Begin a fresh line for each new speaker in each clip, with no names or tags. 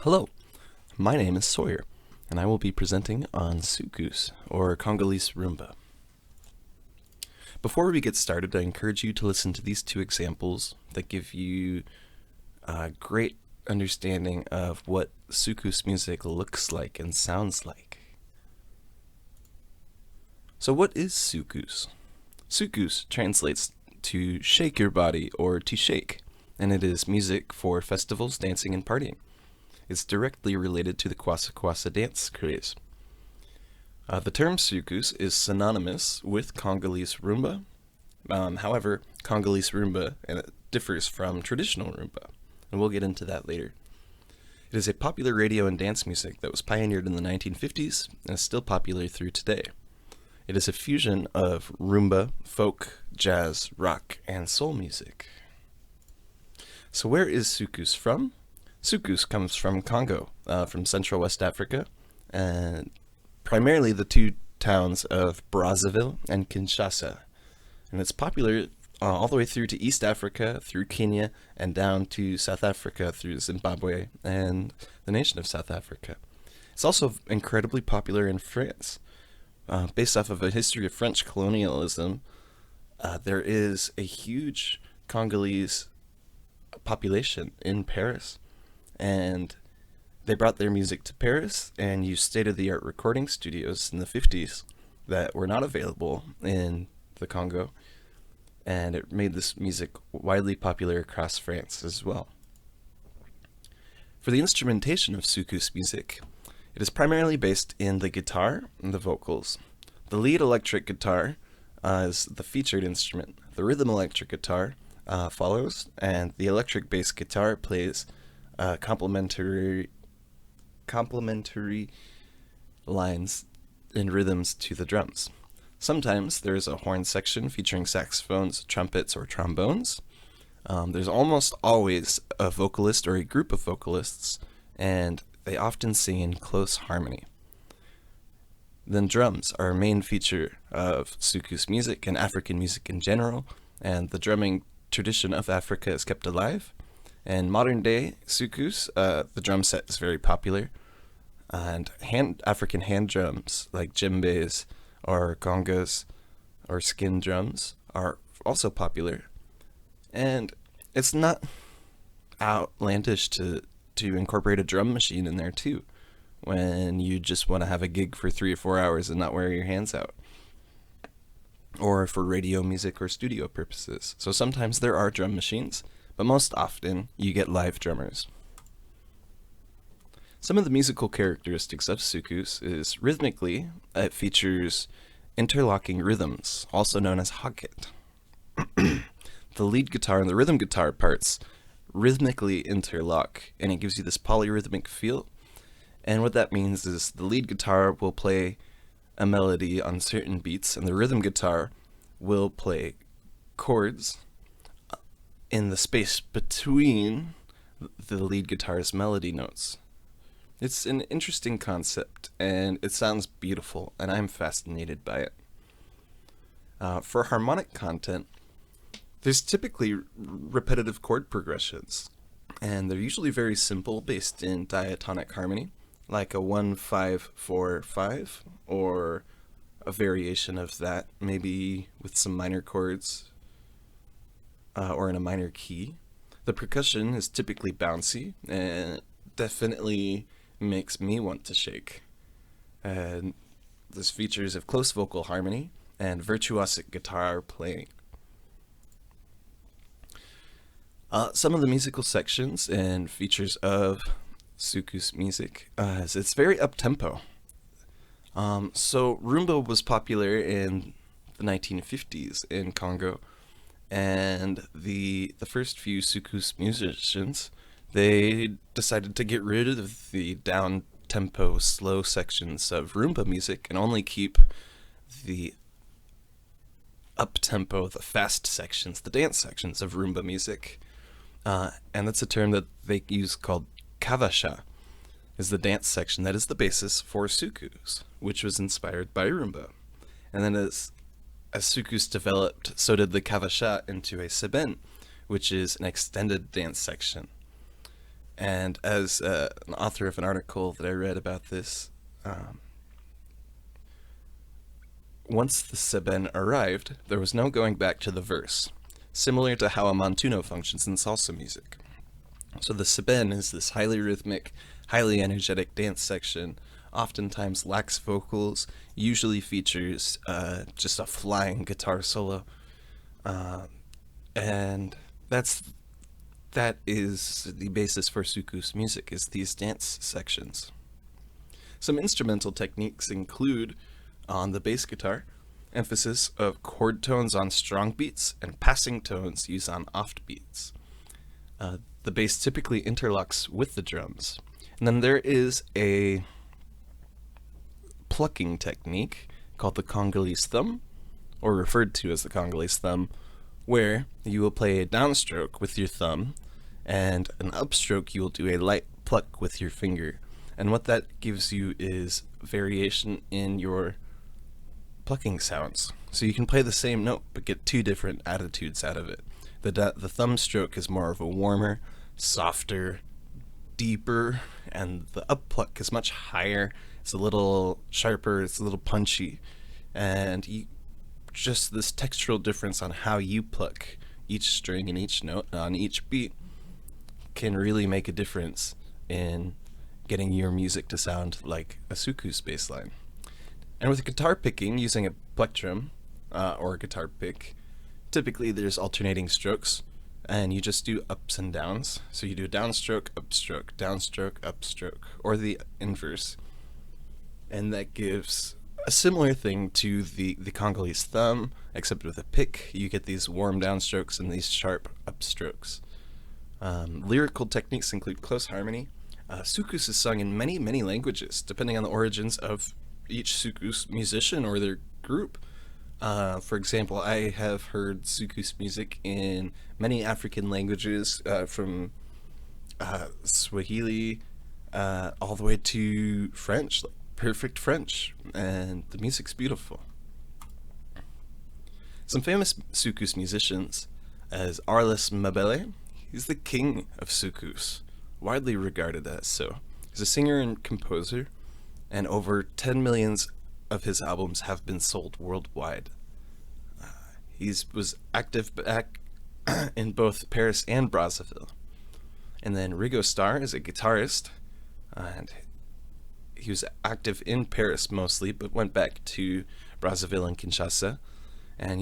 Hello, my name is Sawyer, and I will be presenting on Soukous, or Congolese Rumba. Before we get started, I encourage you to listen to these two examples that give you a great understanding of what Soukous music looks like and sounds like. So what is Soukous? Soukous translates to shake your body or to shake, and it is music for festivals, dancing, and partying. It's directly related to the kwassa dance craze. The term Soukous is synonymous with Congolese rumba. However, Congolese rumba differs from traditional rumba, and we'll get into that later. It is a popular radio and dance music that was pioneered in the 1950s and is still popular through today. It is a fusion of rumba, folk, jazz, rock, and soul music. So where is Soukous from? Soukous comes from Congo, from Central West Africa, and primarily the two towns of Brazzaville and Kinshasa. And it's popular all the way through to East Africa, through Kenya, and down to South Africa through Zimbabwe and the nation of South Africa. It's also incredibly popular in France. Based off of a history of French colonialism, there is a huge Congolese population in Paris. And they brought their music to Paris and used state-of-the-art recording studios in the 50s that were not available in the Congo, and it made this music widely popular across France as well. For the instrumentation of Soukous music, it is primarily based in the guitar and the vocals. The lead electric guitar is the featured instrument. The rhythm electric guitar follows, and the electric bass guitar plays complementary lines and rhythms to the drums. Sometimes there's a horn section featuring saxophones, trumpets, or trombones. There's almost always a vocalist or a group of vocalists, and they often sing in close harmony. Then drums are a main feature of Soukous music and African music in general, and the drumming tradition of Africa is kept alive. In modern day Soukous, the drum set is very popular, and African hand drums like djembes or congas or skin drums are also popular. And it's not outlandish to incorporate a drum machine in there too, when you just want to have a gig for 3 or 4 hours and not wear your hands out, or for radio music or studio purposes. So sometimes there are drum machines, but most often you get live drummers. Some of the musical characteristics of Soukous is rhythmically, it features interlocking rhythms, also known as hocket. The lead guitar and the rhythm guitar parts rhythmically interlock, and it gives you this polyrhythmic feel. And what that means is the lead guitar will play a melody on certain beats, and the rhythm guitar will play chords in the space between the lead guitar's melody notes. It's an interesting concept, and it sounds beautiful, and I'm fascinated by it. For harmonic content, there's typically repetitive chord progressions, and they're usually very simple, based in diatonic harmony, like a 1-5-4-5, or a variation of that, maybe with some minor chords, or in a minor key. The percussion is typically bouncy and definitely makes me want to shake. And this features of close vocal harmony and virtuosic guitar playing. Some of the musical sections and features of Soukous music is it's very up-tempo. So rumba was popular in the 1950s in Congo, and the first few Soukous musicians, they decided to get rid of the down-tempo, slow sections of rumba music and only keep the up-tempo, the fast sections, the dance sections of rumba music. And that's a term that they use called kavasha, is the dance section that is the basis for Soukous, which was inspired by rumba. And then as Soukous developed, so did the kavasha into a seben, which is an extended dance section. And as an author of an article that I read about this, once the seben arrived, there was no going back to the verse, similar to how a montuno functions in salsa music. So the seben is this highly rhythmic, highly energetic dance section, oftentimes lacks vocals, usually features just a flying guitar solo, and that is the basis for Soukous music, is these dance sections. Some instrumental techniques include, on the bass guitar, emphasis of chord tones on strong beats and passing tones used on oft beats. The bass typically interlocks with the drums. And then there is a plucking technique called the Congolese thumb, or referred to as the Congolese thumb, where you will play a downstroke with your thumb, and an upstroke you will do a light pluck with your finger. And what that gives you is variation in your plucking sounds. So you can play the same note, but get two different attitudes out of it. The thumb stroke is more of a warmer, softer, deeper, and the up pluck is much higher. It's a little sharper, it's a little punchy, and just this textural difference on how you pluck each string and each note on each beat can really make a difference in getting your music to sound like a Soukous bass line. And with guitar picking, using a plectrum or a guitar pick, typically there's alternating strokes, and you just do ups and downs. So you do downstroke, downstroke, upstroke, or the inverse. And that gives a similar thing to the Congolese thumb, except with a pick, you get these warm downstrokes and these sharp upstrokes. Lyrical techniques include close harmony. Soukous is sung in many, many languages, depending on the origins of each Soukous musician or their group. For example, I have heard Soukous music in many African languages, from Swahili all the way to French, like perfect French, and the music's beautiful. Some famous Soukous musicians, as Arlis Mabele, he's the king of Soukous, widely regarded as so. He's a singer and composer, and over 10 million of his albums have been sold worldwide. He was active back in both Paris and Brazzaville. And then Rigo Starr is a guitarist, and he was active in Paris mostly, but went back to Brazzaville and Kinshasa. And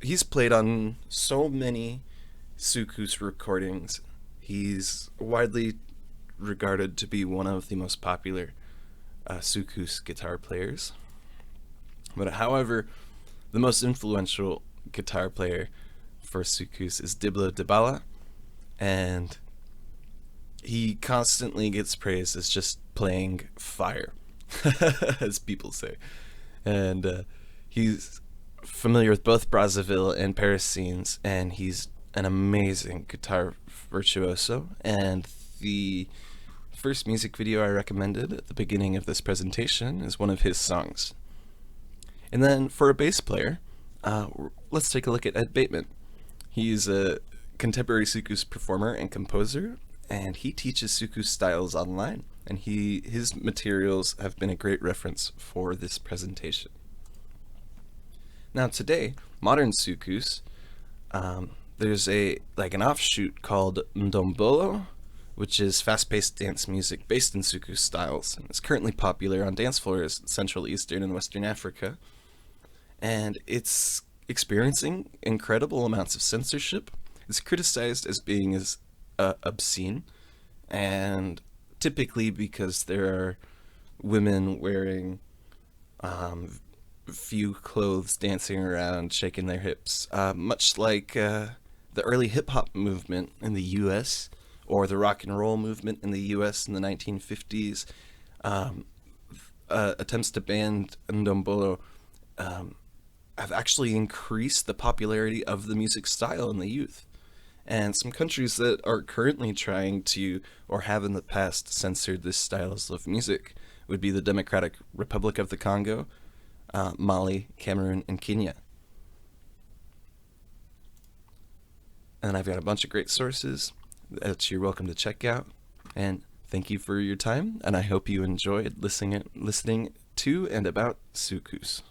he's played on so many Soukous recordings. He's widely regarded to be one of the most popular Soukous guitar players. But however, the most influential guitar player for Soukous is Dibala, and he constantly gets praised as just playing fire, as people say. And he's familiar with both Brazzaville and Paris scenes, and he's an amazing guitar virtuoso. And the first music video I recommended at the beginning of this presentation is one of his songs. And then for a bass player, let's take a look at Ed Bateman. He's a contemporary Soukous performer and composer, and he teaches Soukous styles online, and his materials have been a great reference for this presentation. Now today, modern Soukous, there's an offshoot called Ndombolo, which is fast-paced dance music based in Soukous styles, and it's currently popular on dance floors in Central, Eastern, and Western Africa. And it's experiencing incredible amounts of censorship. It's criticized as being obscene, and typically because there are women wearing few clothes, dancing around, shaking their hips, much like the early hip-hop movement in the U.S., or the rock and roll movement in the U.S. in the 1950s. Attempts to ban Ndombolo have actually increased the popularity of the music style in the youth. And some countries that are currently trying to, or have in the past, censored this style of music would be the Democratic Republic of the Congo, Mali, Cameroon, and Kenya. And I've got a bunch of great sources. that you're welcome to check out. And thank you for your time, and I hope you enjoyed listening to and about Soukous.